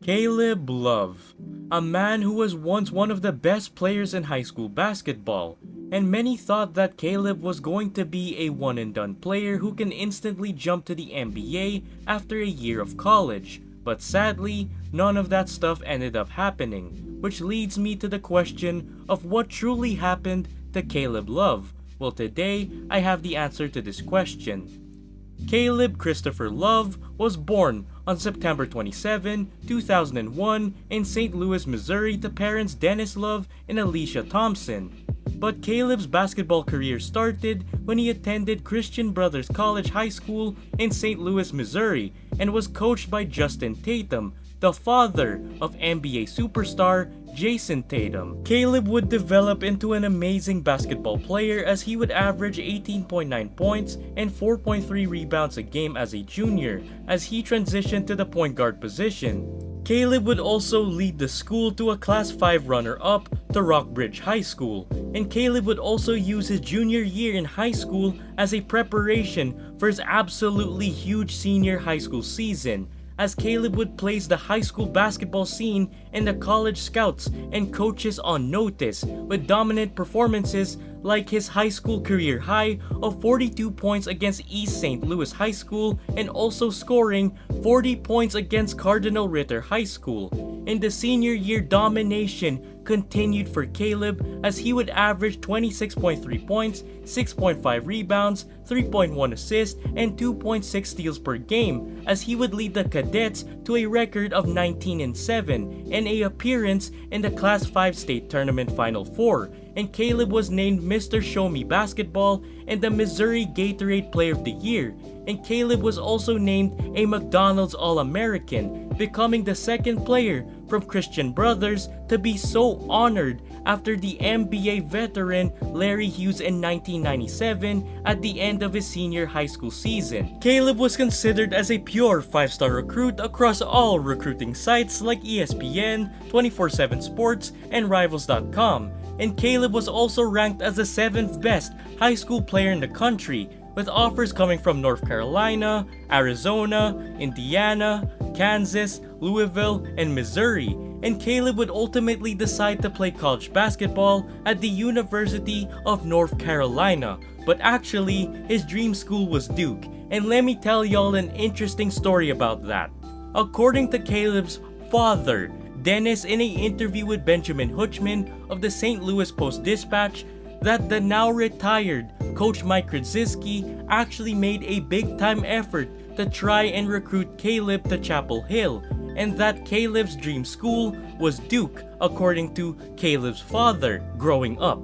Caleb Love, a man who was once one of the best players in high school basketball, and many thought that Caleb was going to be a one-and-done player who can instantly jump to the NBA after a year of college, but sadly, none of that stuff ended up happening, which leads me to the question of what truly happened to Caleb Love. Well, today, I have the answer to this question. Caleb Christopher Love was born on September 27, 2001 in St. Louis, Missouri to parents Dennis Love and Alicia Thompson. But Caleb's basketball career started when he attended Christian Brothers College High School in St. Louis, Missouri and was coached by Justin Tatum, the father of NBA superstar Jason Tatum. Caleb would develop into an amazing basketball player as he would average 18.9 points and 4.3 rebounds a game as a junior as he transitioned to the point guard position. Caleb would also lead the school to a Class 5 runner-up to Rockbridge High School, and Caleb would also use his junior year in high school as a preparation for his absolutely huge senior high school season, as Caleb would place the high school basketball scene and the college scouts and coaches on notice with dominant performances like his high school career high of 42 points against East St. Louis High School and also scoring 40 points against Cardinal Ritter High School. In the senior year, domination continued for Caleb as he would average 26.3 points, 6.5 rebounds, 3.1 assists, and 2.6 steals per game as he would lead the cadets to a record of 19-7 and an appearance in the Class 5 state tournament Final Four. And Caleb was named Mr. Show Me Basketball and the Missouri Gatorade Player of the Year. And Caleb was also named a McDonald's All-American, becoming the second player from Christian Brothers to be so honored after the NBA veteran Larry Hughes in 1997 at the end of his senior high school season. Caleb was considered as a pure 5-star recruit across all recruiting sites like ESPN, 24/7 Sports, and Rivals.com. And Caleb was also ranked as the 7th best high school player in the country, with offers coming from North Carolina, Arizona, Indiana, Kansas, Louisville, and Missouri. And Caleb would ultimately decide to play college basketball at the University of North Carolina, but actually his dream school was Duke, and let me tell y'all an interesting story about that. According to Caleb's father, Dennis, in an interview with Benjamin Hutchman of the St. Louis Post-Dispatch, that the now retired coach Mike Krzyzewski actually made a big-time effort to try and recruit Caleb to Chapel Hill, and that Caleb's dream school was Duke, according to Caleb's father growing up.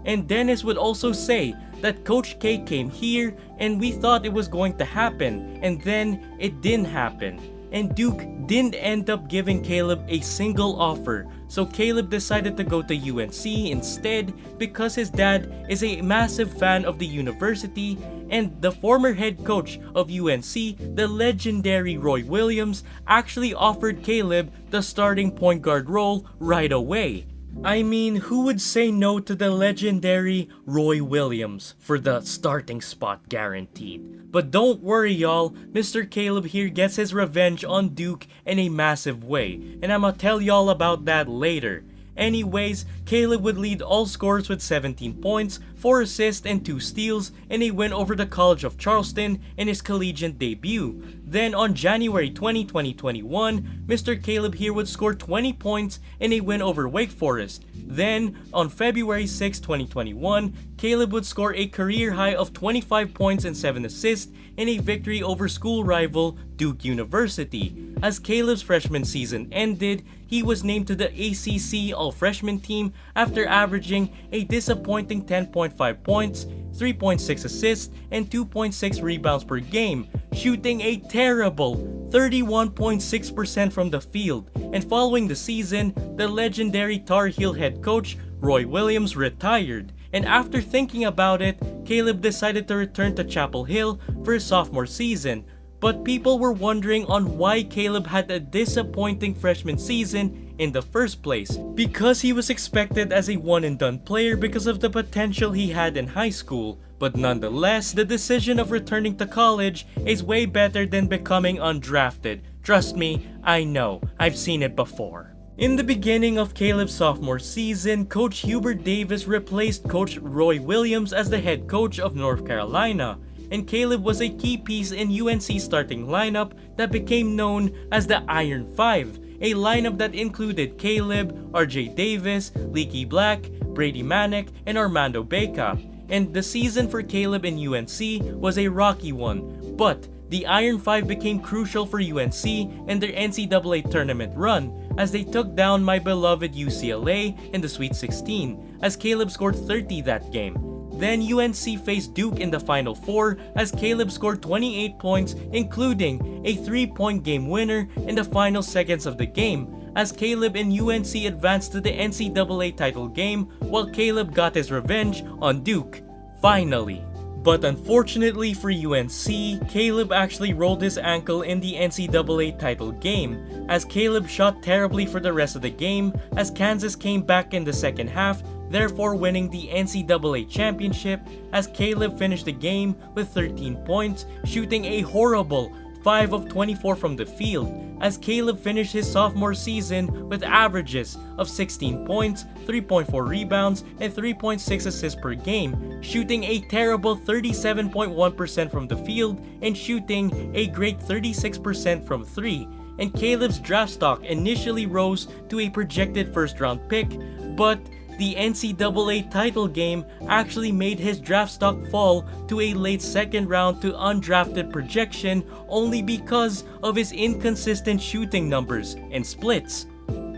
And Dennis would also say that Coach K came here and we thought it was going to happen, and then it didn't happen. And Duke didn't end up giving Caleb a single offer, so Caleb decided to go to UNC instead because his dad is a massive fan of the university, and the former head coach of UNC, the legendary Roy Williams, actually offered Caleb the starting point guard role right away. I mean, who would say no to the legendary Roy Williams for the starting spot guaranteed? But don't worry y'all, Mr. Caleb here gets his revenge on Duke in a massive way, and I'ma tell y'all about that later. Anyways, Caleb would lead all scorers with 17 points, 4 assists, and 2 steals in a win over the College of Charleston in his collegiate debut. Then on January 20, 2021, Mr. Caleb here would score 20 points in a win over Wake Forest. Then, on February 6, 2021, Caleb would score a career high of 25 points and 7 assists in a victory over school rival Duke University. As Caleb's freshman season ended, he was named to the ACC All-Freshman team after averaging a disappointing 10.5 points, 3.6 assists, and 2.6 rebounds per game, shooting a terrible 31.6% from the field. And following the season, the legendary Tar Heel head coach Roy Williams retired. And after thinking about it, Caleb decided to return to Chapel Hill for his sophomore season. But people were wondering on why Caleb had a disappointing freshman season in the first place. Because he was expected as a one-and-done player because of the potential he had in high school. But nonetheless, the decision of returning to college is way better than becoming undrafted. Trust me, I know, I've seen it before. In the beginning of Caleb's sophomore season, Coach Hubert Davis replaced Coach Roy Williams as the head coach of North Carolina, and Caleb was a key piece in UNC's starting lineup that became known as the Iron Five, a lineup that included Caleb, RJ Davis, Leaky Black, Brady Manick, and Armando Bacot. And the season for Caleb in UNC was a rocky one, but the Iron Five became crucial for UNC and their NCAA tournament run as they took down my beloved UCLA in the Sweet 16 as Caleb scored 30 that game. Then UNC faced Duke in the Final Four as Caleb scored 28 points, including a 3-point game winner in the final seconds of the game as Caleb and UNC advanced to the NCAA title game while Caleb got his revenge on Duke. Finally. But unfortunately for UNC, Caleb actually rolled his ankle in the NCAA title game, as Caleb shot terribly for the rest of the game as Kansas came back in the second half, therefore winning the NCAA championship as Caleb finished the game with 13 points, shooting a horrible 5 of 24 from the field, as Caleb finished his sophomore season with averages of 16 points, 3.4 rebounds, and 3.6 assists per game, shooting a terrible 37.1% from the field and shooting a great 36% from 3. And Caleb's draft stock initially rose to a projected first round pick, but the NCAA title game actually made his draft stock fall to a late second round to undrafted projection only because of his inconsistent shooting numbers and splits.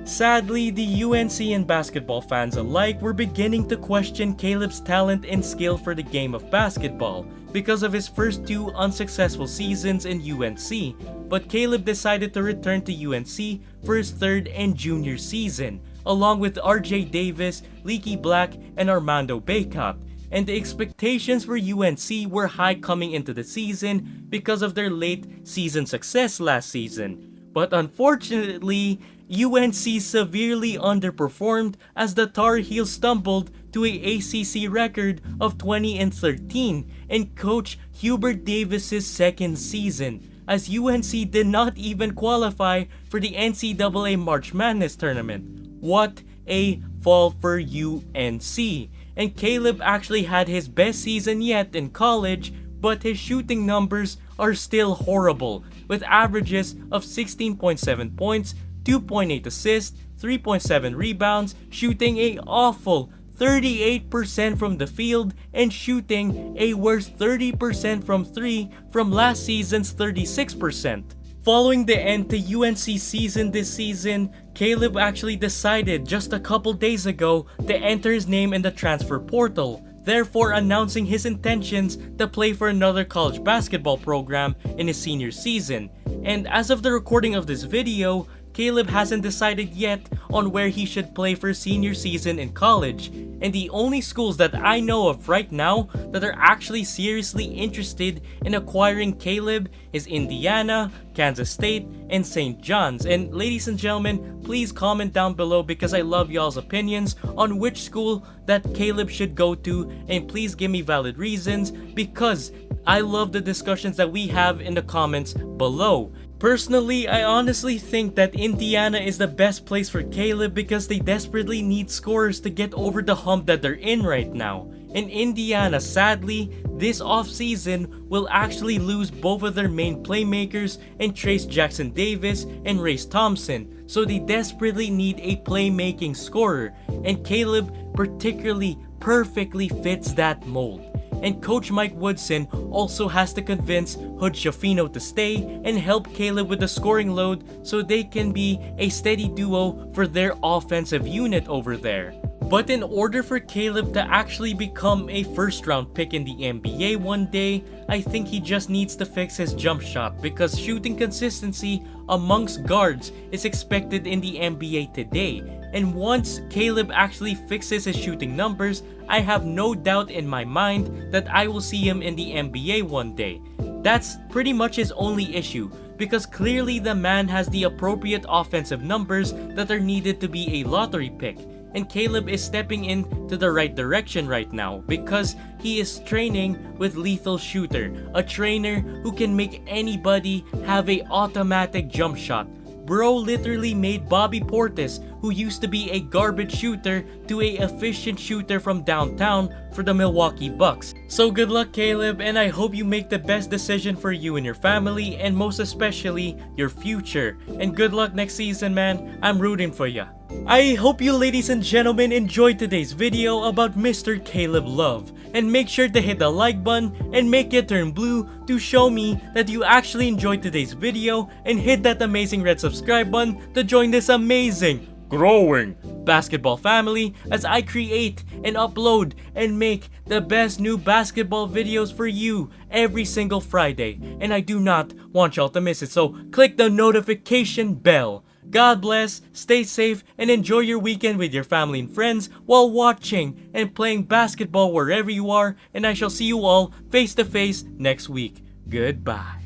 Sadly, the UNC and basketball fans alike were beginning to question Caleb's talent and skill for the game of basketball because of his first 2 unsuccessful seasons in UNC, but Caleb decided to return to UNC for his 3rd and junior season, along with RJ Davis, Leaky Black, and Armando Bacot, and the expectations for UNC were high coming into the season because of their late season success last season. But unfortunately, UNC severely underperformed as the Tar Heels stumbled to a ACC record of 20-13 in Coach Hubert Davis's second season, as UNC did not even qualify for the NCAA March Madness tournament. What a fall for UNC. And Caleb actually had his best season yet in college, but his shooting numbers are still horrible, with averages of 16.7 points, 2.8 assists, 3.7 rebounds, shooting a awful 38% from the field, and shooting a worse 30% from 3 from last season's 36%. Following the end to UNC season this season, Caleb actually decided just a couple days ago to enter his name in the transfer portal, therefore announcing his intentions to play for another college basketball program in his senior season. And as of the recording of this video, Caleb hasn't decided yet on where he should play for senior season in college, and the only schools that I know of right now that are actually seriously interested in acquiring Caleb is Indiana, Kansas State, and St. John's. And ladies and gentlemen, please comment down below because I love y'all's opinions on which school that Caleb should go to, and please give me valid reasons because I love the discussions that we have in the comments below. Personally, I honestly think that Indiana is the best place for Caleb because they desperately need scorers to get over the hump that they're in right now. And Indiana, sadly, this offseason will actually lose both of their main playmakers in Trace Jackson Davis and Race Thompson, so they desperately need a playmaking scorer, and Caleb particularly perfectly fits that mold. And Coach Mike Woodson also has to convince Hood Schifino to stay and help Caleb with the scoring load so they can be a steady duo for their offensive unit over there. But in order for Caleb to actually become a first round pick in the NBA one day, I think he just needs to fix his jump shot because shooting consistency amongst guards is expected in the NBA today. And once Caleb actually fixes his shooting numbers, I have no doubt in my mind that I will see him in the NBA one day. That's pretty much his only issue, because clearly the man has the appropriate offensive numbers that are needed to be a lottery pick. and Caleb is stepping into the right direction right now because he is training with Lethal Shooter, a trainer who can make anybody have a automatic jump shot. Bro literally made Bobby Portis, who used to be a garbage shooter, to a efficient shooter from downtown for the Milwaukee Bucks. So good luck, Caleb, and I hope you make the best decision for you and your family, and most especially your future. And good luck next season, man. I'm rooting for ya. I hope you ladies and gentlemen enjoyed today's video about Mr. Caleb Love, and make sure to hit the like button and make it turn blue to show me that you actually enjoyed today's video, and hit that amazing red subscribe button to join this amazing, growing basketball family as I create and upload and make the best new basketball videos for you every single Friday, and I do not want y'all to miss it, so click the notification bell. God bless, stay safe, and enjoy your weekend with your family and friends while watching and playing basketball wherever you are, and I shall see you all face to face next week. Goodbye.